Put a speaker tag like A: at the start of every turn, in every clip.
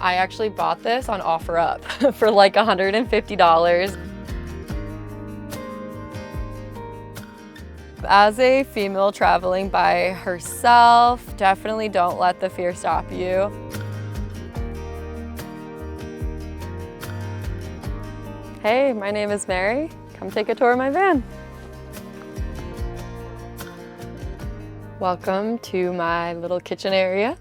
A: I actually bought this on OfferUp for like $150. As a female traveling by herself, definitely don't let the fear stop you. Hey, my name is Mary. Come take a tour of my van. Welcome to my little kitchen area.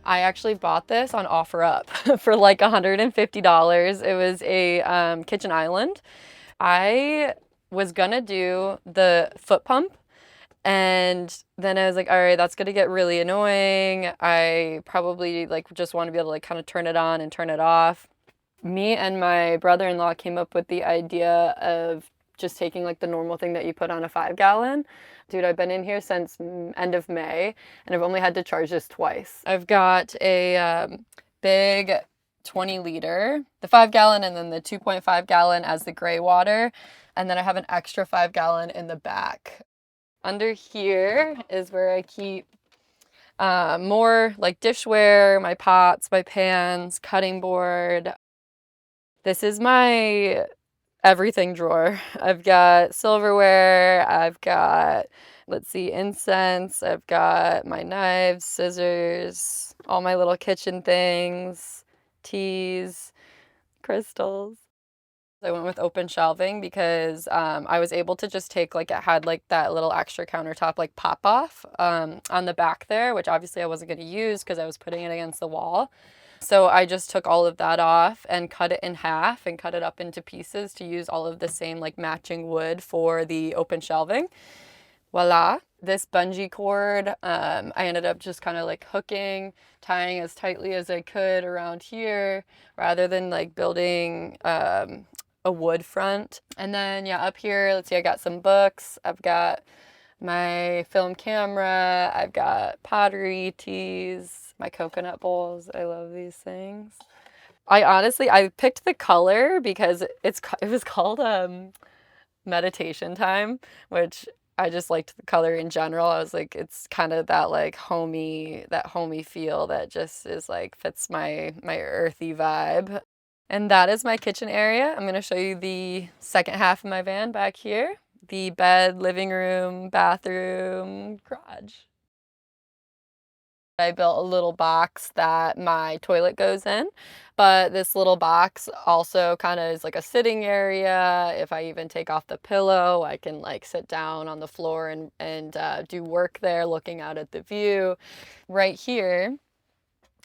A: I actually bought this on OfferUp for like $150. It was a kitchen island. I was gonna do the foot pump, and then I was like, all right, that's gonna get really annoying. I probably like just want to be able to like kind of turn it on and turn it off. Me and my brother-in-law came up with the idea of just taking like the normal thing that you put on a 5-gallon. Dude, I've been in here since end of May and I've only had to charge this twice. I've got a big 20-liter, the 5-gallon, and then the 2.5-gallon as the gray water. And then I have an extra 5-gallon in the back. Under here is where I keep more like dishware, my pots, my pans, cutting board. This is my everything drawer. I've got silverware, I've got, let's see, incense, I've got my knives, scissors, all my little kitchen things, teas, crystals. I went with open shelving because I was able to just take, like, it had like that little extra countertop like pop off on the back there, which obviously I wasn't going to use because I was putting it against the wall. So I just took all of that off and cut it in half and cut it up into pieces to use all of the same like matching wood for the open shelving. Voila. This bungee cord, I ended up just kind of like hooking, tying as tightly as I could around here rather than like building a wood front. And then yeah, up here, let's see, I got some books. I've got my film camera, I've got pottery, teas, my coconut bowls. I love these things. I picked the color because it was called meditation time, which I just liked the color in general. I was like, it's kind of that like homey feel that just is like fits my earthy vibe. And that is my kitchen area. I'm going to show you the second half of my van back here. The bed, living room, bathroom, garage. I built a little box that my toilet goes in, but this little box also kind of is like a sitting area. If I even take off the pillow, I can like sit down on the floor and do work there looking out at the view. Right here,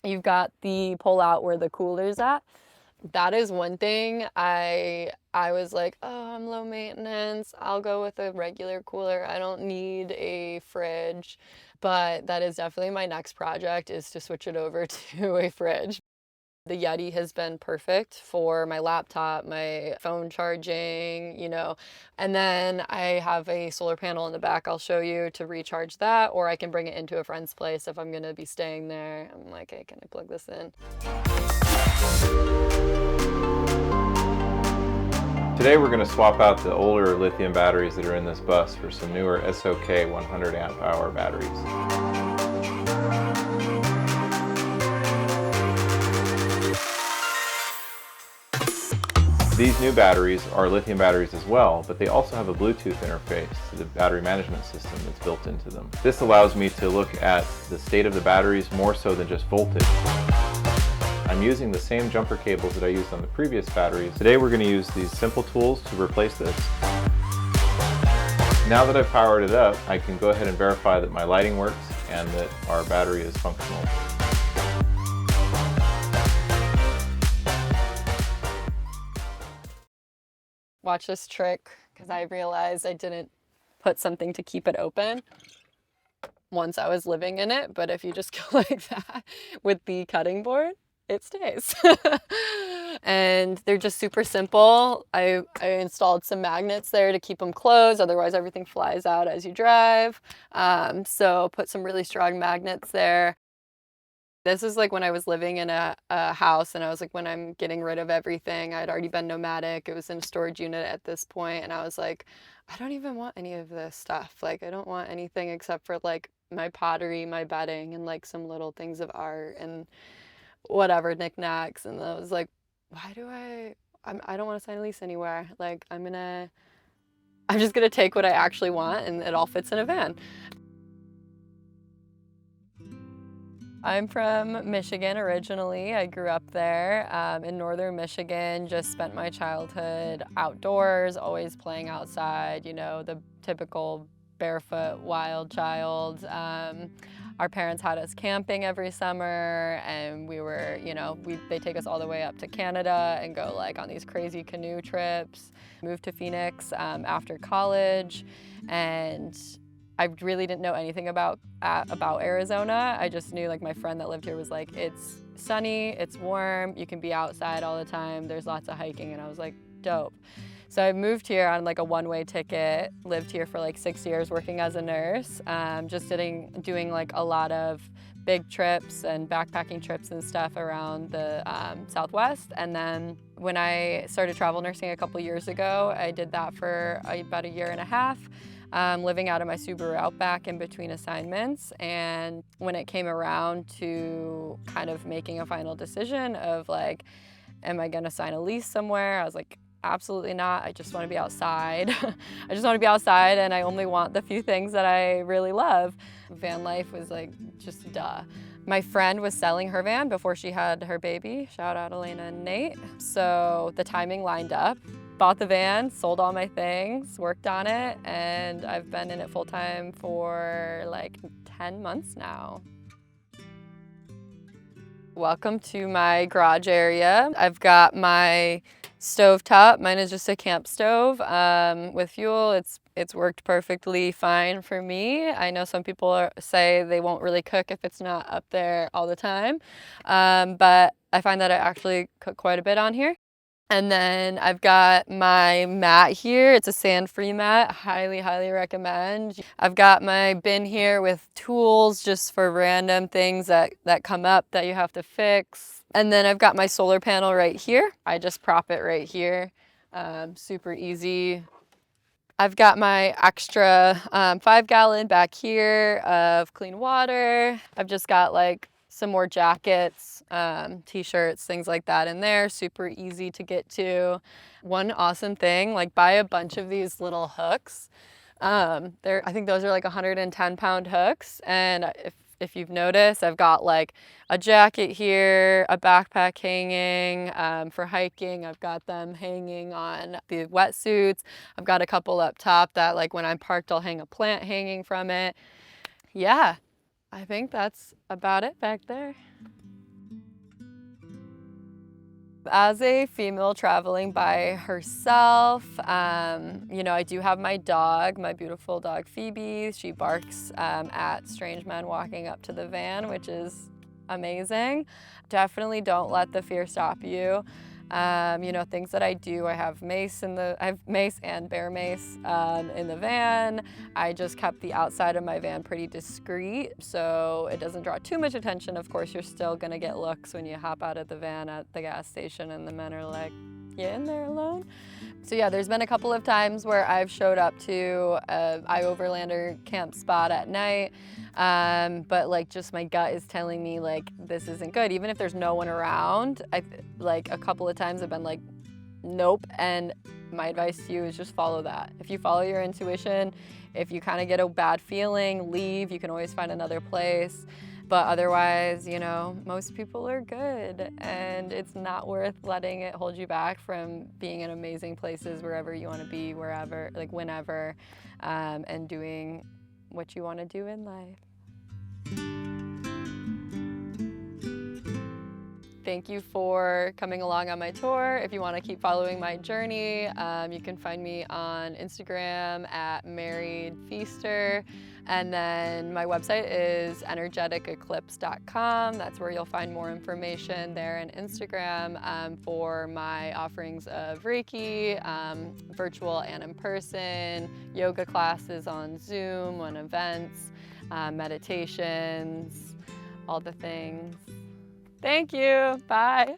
A: you've got the pull out where the cooler's at. That is one thing I was like, oh, I'm low maintenance. I'll go with a regular cooler. I don't need a fridge. But that is definitely my next project, is to switch it over to a fridge. The Yeti has been perfect for my laptop, my phone charging, you know, and then I have a solar panel in the back I'll show you to recharge that, or I can bring it into a friend's place if I'm going to be staying there. I'm like, hey, can I plug this in?
B: Today we're going to swap out the older lithium batteries that are in this bus for some newer SOK 100 amp hour batteries. These new batteries are lithium batteries as well, but they also have a Bluetooth interface to the battery management system that's built into them. This allows me to look at the state of the batteries more so than just voltage. I'm using the same jumper cables that I used on the previous batteries. Today we're going to use these simple tools to replace this. Now that I've powered it up, I can go ahead and verify that my lighting works and that our battery is functional.
A: Watch this trick, because I realized I didn't put something to keep it open once I was living in it, but if you just go like that with the cutting board, it stays. And they're just super simple. I installed some magnets there to keep them closed, otherwise everything flies out as you drive. So put some really strong magnets there. This is like when I was living in a house, and I was like, when I'm getting rid of everything, I'd already been nomadic. It was in a storage unit at this point, and I was like, I don't even want any of this stuff. Like, I don't want anything except for like my pottery, my bedding, and like some little things of art. And whatever knickknacks. And I was like, why do I don't want to sign a lease anywhere. Like, I'm just gonna take what I actually want and it all fits in a van. I'm from Michigan originally. I grew up there in northern Michigan, just spent my childhood outdoors, always playing outside, you know, the typical barefoot wild child. Our parents had us camping every summer, and we were, you know, they take us all the way up to Canada and go like on these crazy canoe trips. Moved to Phoenix after college, and I really didn't know anything about Arizona. I just knew, like, my friend that lived here was like, it's sunny, it's warm, you can be outside all the time, there's lots of hiking, and I was like, dope. So I moved here on like a one-way ticket, lived here for like 6 years working as a nurse, just doing like a lot of big trips and backpacking trips and stuff around the Southwest. And then when I started travel nursing a couple years ago, I did that for about a year and a half. Living out of my Subaru Outback in between assignments. And when it came around to kind of making a final decision of like, am I gonna sign a lease somewhere? I was like, absolutely not. I just want to be outside. I just want to be outside, and I only want the few things that I really love. Van life was like, just duh. My friend was selling her van before she had her baby. Shout out Elena and Nate. So the timing lined up. Bought the van, sold all my things, worked on it, and I've been in it full time for like 10 months now. Welcome to my garage area. I've got my stovetop. Mine is just a camp stove with fuel. It's worked perfectly fine for me. I know some people say they won't really cook if it's not up there all the time, but I find that I actually cook quite a bit on here. And then I've got my mat here. It's a sand-free mat. Highly, highly recommend. I've got my bin here with tools just for random things that come up that you have to fix. And then I've got my solar panel right here. I just prop it right here. Super easy. I've got my extra 5-gallon back here of clean water. I've just got like some more jackets, t-shirts, things like that in there. Super easy to get to. One awesome thing, like, buy a bunch of these little hooks. I think those are like 110-pound hooks. And if you've noticed, I've got like a jacket here, a backpack hanging for hiking. I've got them hanging on the wetsuits. I've got a couple up top that, like, when I'm parked, I'll hang a plant hanging from it. Yeah. I think that's about it back there. As a female traveling by herself, you know, I do have my dog, my beautiful dog Phoebe. She barks at strange men walking up to the van, which is amazing. Definitely don't let the fear stop you. You know, things that I do, I have mace and bear mace in the van. I just kept the outside of my van pretty discreet so it doesn't draw too much attention. Of course, you're still gonna get looks when you hop out of the van at the gas station and the men are like, you in there alone? So yeah, there's been a couple of times where I've showed up to a Overlander camp spot at night, but like, just my gut is telling me like, this isn't good. Even if there's no one around, like a couple of times I've been like, nope. And my advice to you is just follow that. If you follow your intuition, if you kind of get a bad feeling, leave. You can always find another place. But otherwise, you know, most people are good, and it's not worth letting it hold you back from being in amazing places wherever you want to be, wherever, like whenever, and doing what you want to do in life. Thank you for coming along on my tour. If you want to keep following my journey, you can find me on Instagram at Married Feaster. And then my website is energeticeclipse.com. That's where you'll find more information there, and Instagram for my offerings of Reiki, virtual and in person, yoga classes on Zoom, on events, meditations, all the things. Thank you. Bye.